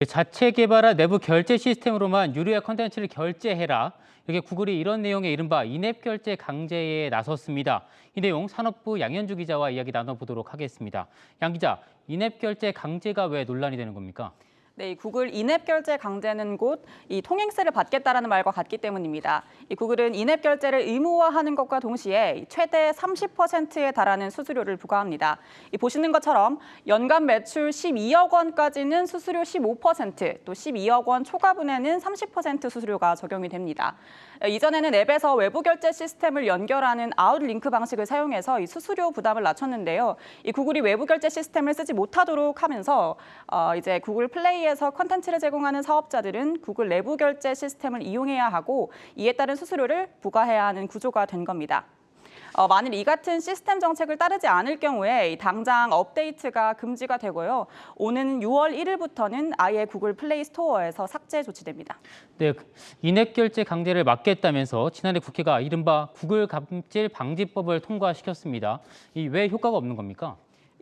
자체 개발한 내부 결제 시스템으로만 유료화 콘텐츠를 결제해라. 이렇게 구글이 이런 내용의 이른바 인앱 결제 강제에 나섰습니다. 이 내용 산업부 양현주 기자와 이야기 나눠보도록 하겠습니다. 양 기자, 인앱 결제 강제가 왜 논란이 되는 겁니까? 네, 이 구글 인앱 결제 강제는 곧 이 통행세를 받겠다라는 말과 같기 때문입니다. 이 구글은 인앱 결제를 의무화하는 것과 동시에 최대 30%에 달하는 수수료를 부과합니다. 이 보시는 것처럼 연간 매출 12억 원까지는 수수료 15%, 또 12억 원 초과분에는 30% 수수료가 적용이 됩니다. 이전에는 앱에서 외부 결제 시스템을 연결하는 아웃링크 방식을 사용해서 이 수수료 부담을 낮췄는데요. 이 구글이 외부 결제 시스템을 쓰지 못하도록 하면서 이제 구글 플레이에서 콘텐츠를 제공하는 사업자들은 구글 내부 결제 시스템을 이용해야 하고 이에 따른 수수료를 부과해야 하는 구조가 된 겁니다. 만일 이 같은 시스템 정책을 따르지 않을 경우에 당장 업데이트가 금지가 되고요. 오는 6월 1일부터는 아예 구글 플레이 스토어에서 삭제 조치됩니다. 네, 인앱 결제 강제를 막겠다면서 지난해 국회가 이른바 구글 갑질 방지법을 통과시켰습니다. 이 왜 효과가 없는 겁니까?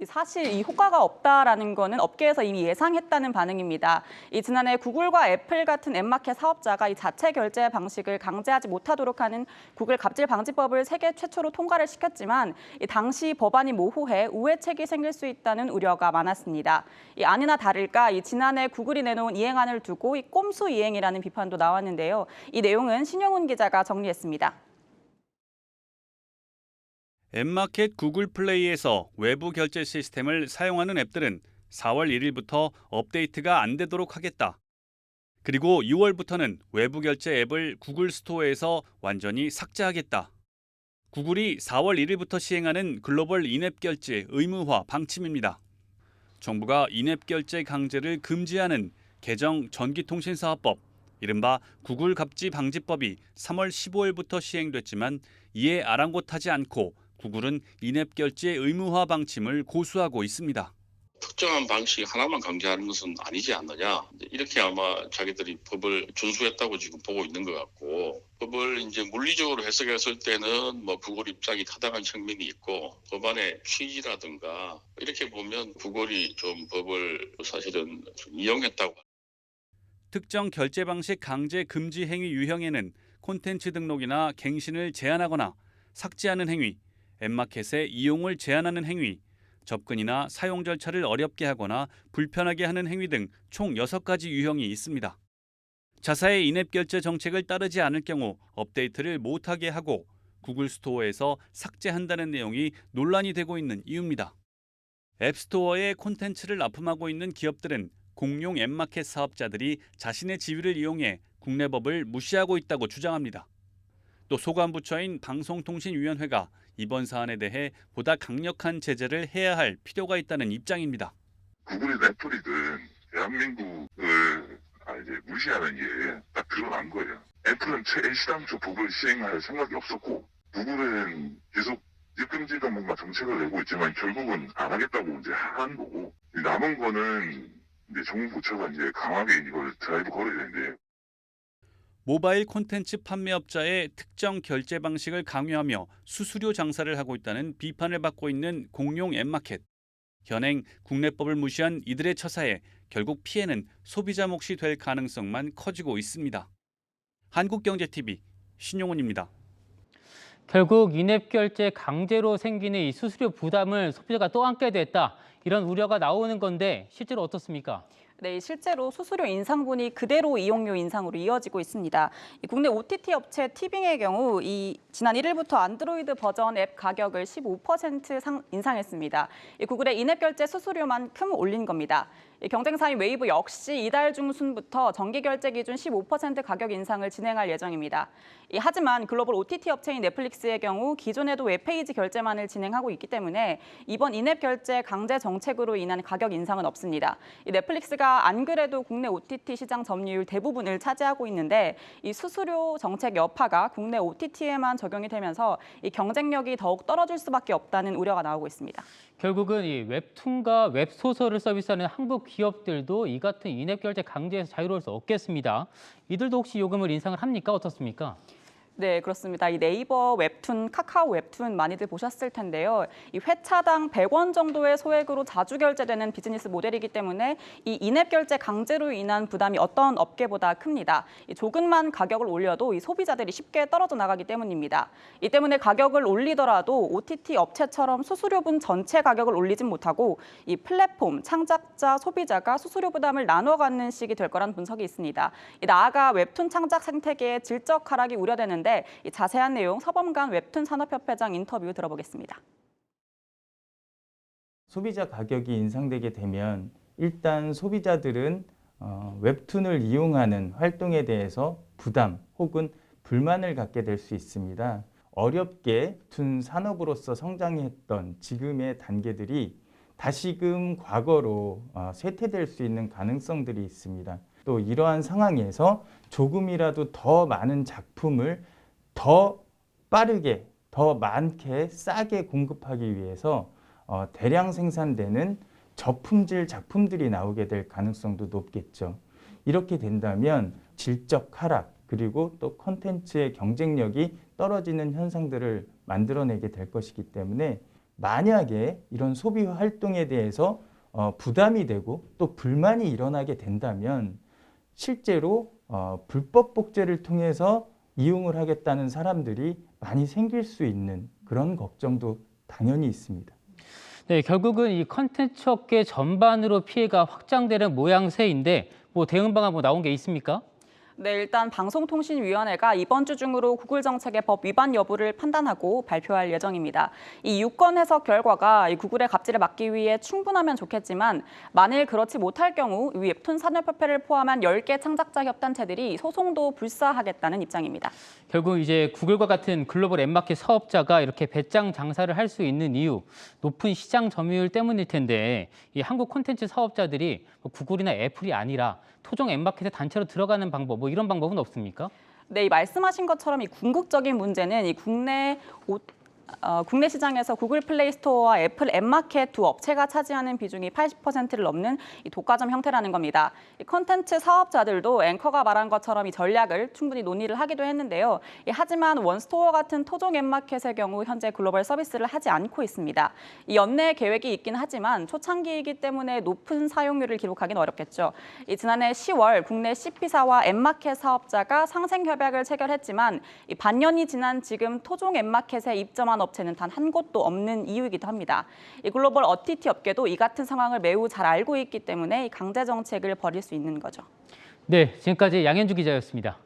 사실 이 효과가 없다라는 거는 업계에서 이미 예상했다는 반응입니다. 지난해 구글과 애플 같은 앱마켓 사업자가 이 자체 결제 방식을 강제하지 못하도록 하는 구글 갑질 방지법을 세계 최초로 통과를 시켰지만 당시 법안이 모호해 우회책이 생길 수 있다는 우려가 많았습니다. 아니나 다를까 지난해 구글이 내놓은 이행안을 두고 꼼수 이행이라는 비판도 나왔는데요. 이 내용은 신용훈 기자가 정리했습니다. 앱마켓 구글 플레이에서 외부 결제 시스템을 사용하는 앱들은 4월 1일부터 업데이트가 안 되도록 하겠다. 그리고 6월부터는 외부 결제 앱을 구글 스토어에서 완전히 삭제하겠다. 구글이 4월 1일부터 시행하는 글로벌 인앱 결제 의무화 방침입니다. 정부가 인앱 결제 강제를 금지하는 개정 전기통신사업법, 이른바 구글 갑질 방지법이 3월 15일부터 시행됐지만 이에 아랑곳하지 않고 구글은 인앱 결제 의무화 방침을 고수하고 있습니다. 특정한 방식 하나만 강제하는 것은 아니지 않느냐. 이렇게 아마 자기들이 법을 준수했다고 지금 보고 있는 것 같고, 법을 이제 물리적으로 해석했을 때는 구글 입장이 타당한 측면이 있고, 법안의 취지라든가 이렇게 보면 구글이 좀 법을 사실은 좀 이용했다고. 특정 결제 방식 강제 금지 행위 유형에는 콘텐츠 등록이나 갱신을 제한하거나 삭제하는 행위, 앱마켓의 이용을 제한하는 행위, 접근이나 사용 절차를 어렵게 하거나 불편하게 하는 행위 등 총 6가지 유형이 있습니다. 자사의 인앱 결제 정책을 따르지 않을 경우 업데이트를 못하게 하고 구글 스토어에서 삭제한다는 내용이 논란이 되고 있는 이유입니다. 앱스토어에 콘텐츠를 납품하고 있는 기업들은 공용 앱마켓 사업자들이 자신의 지위를 이용해 국내 법을 무시하고 있다고 주장합니다. 또 소관부처인 방송통신위원회가 이번 사안에 대해 보다 강력한 제재를 해야 할 필요가 있다는 입장입니다. 구글이든 애플이든 대한민국을 이제 무시하는 게 딱 드러난 거예요. 애플은 애시당초 법을 시행할 생각이 없었고, 구글은 계속 입금지가 뭔가 정책을 내고 있지만 결국은 안 하겠다고 이제 한 거고, 남은 거는 이제 정부 부처가 이제 강하게 이걸 드라이브 걸어야 되는데. 모바일 콘텐츠 판매업자의 특정 결제 방식을 강요하며 수수료 장사를 하고 있다는 비판을 받고 있는 공용 앱마켓. 현행 국내법을 무시한 이들의 처사에 결국 피해는 소비자 몫이 될 가능성만 커지고 있습니다. 한국경제TV 신용훈입니다. 결국 인앱 결제 강제로 생기는 이 수수료 부담을 소비자가 또 안게 됐다. 이런 우려가 나오는 건데 실제로 어떻습니까? 네, 실제로 수수료 인상분이 그대로 이용료 인상으로 이어지고 있습니다. 국내 OTT 업체 티빙의 경우 지난 1일부터 안드로이드 버전 앱 가격을 15% 인상했습니다. 구글의 인앱 결제 수수료만큼 올린 겁니다. 경쟁사인 웨이브 역시 이달 중순부터 정기 결제 기준 15% 가격 인상을 진행할 예정입니다. 하지만 글로벌 OTT 업체인 넷플릭스의 경우 기존에도 웹페이지 결제만을 진행하고 있기 때문에 이번 인앱 결제 강제 정책으로 인한 가격 인상은 없습니다. 넷플릭스가 안 그래도 국내 OTT 시장 점유율 대부분을 차지하고 있는데 이 수수료 정책 여파가 국내 OTT에만 적용이 되면서 이 경쟁력이 더욱 떨어질 수밖에 없다는 우려가 나오고 있습니다. 결국은 이 웹툰과 웹소설을 서비스하는 한국 기업들도 이 같은 인앱 결제 강제에서 자유로울 수 없겠습니다. 이들도 혹시 요금을 인상을 합니까? 어떻습니까? 네, 그렇습니다. 이 네이버 웹툰, 카카오 웹툰 많이들 보셨을 텐데요. 이 회차당 100원 정도의 소액으로 자주 결제되는 비즈니스 모델이기 때문에 이 인앱 결제 강제로 인한 부담이 어떤 업계보다 큽니다. 이 조금만 가격을 올려도 이 소비자들이 쉽게 떨어져 나가기 때문입니다. 이 때문에 가격을 올리더라도 OTT 업체처럼 수수료분 전체 가격을 올리진 못하고 이 플랫폼, 창작자, 소비자가 수수료 부담을 나눠 갖는 식이 될 거란 분석이 있습니다. 나아가 웹툰 창작 생태계의 질적 하락이 우려되는데 이 자세한 내용 서범관 웹툰 산업협회장 인터뷰 들어보겠습니다. 소비자 가격이 인상되게 되면 일단 소비자들은 웹툰을 이용하는 활동에 대해서 부담 혹은 불만을 갖게 될 수 있습니다. 어렵게 웹툰 산업으로서 성장했던 지금의 단계들이 다시금 과거로 쇠퇴될 수 있는 가능성들이 있습니다. 또 이러한 상황에서 조금이라도 더 많은 작품을 더 빠르게, 더 많게, 싸게 공급하기 위해서 대량 생산되는 저품질 작품들이 나오게 될 가능성도 높겠죠. 이렇게 된다면 질적 하락, 그리고 또 콘텐츠의 경쟁력이 떨어지는 현상들을 만들어내게 될 것이기 때문에 만약에 이런 소비 활동에 대해서 부담이 되고 또 불만이 일어나게 된다면 실제로 불법 복제를 통해서 이용을 하겠다는 사람들이 많이 생길 수 있는 그런 걱정도 당연히 있습니다. 네, 결국은 이 컨텐츠 업계 전반으로 피해가 확장되는 모양새인데 뭐 대응 방안 뭐 나온 게 있습니까? 네, 일단 방송통신위원회가 이번 주 중으로 구글 정책의 법 위반 여부를 판단하고 발표할 예정입니다. 이 유권 해석 결과가 이 구글의 갑질을 막기 위해 충분하면 좋겠지만 만일 그렇지 못할 경우 웹툰 산업협회를 포함한 10개 창작자 협단체들이 소송도 불사하겠다는 입장입니다. 결국 이제 구글과 같은 글로벌 앱마켓 사업자가 이렇게 배짱 장사를 할 수 있는 이유, 높은 시장 점유율 때문일 텐데 이 한국 콘텐츠 사업자들이 구글이나 애플이 아니라 토종 앱마켓에 단체로 들어가는 방법, 뭐 이런 방법은 없습니까? 네, 이 말씀하신 것처럼 이 궁극적인 문제는 이 국내 시장에서 구글 플레이 스토어와 애플 앱마켓 두 업체가 차지하는 비중이 80%를 넘는 이 독과점 형태라는 겁니다. 이 컨텐츠 사업자들도 앵커가 말한 것처럼 이 전략을 충분히 논의를 하기도 했는데요. 하지만 원스토어 같은 토종 앱마켓의 경우 현재 글로벌 서비스를 하지 않고 있습니다. 이 연내 계획이 있긴 하지만 초창기이기 때문에 높은 사용률을 기록하기는 어렵겠죠. 지난해 10월 국내 CP사와 앱마켓 사업자가 상생 협약을 체결했지만 이 반년이 지난 지금 토종 앱마켓에 입점한 업체는 단 한 곳도 없는 이유이기도 합니다. 이 글로벌 OTT 업계도 이 같은 상황을 매우 잘 알고 있기 때문에 강제 정책을 벌일 수 있는 거죠. 네, 지금까지 양현주 기자였습니다.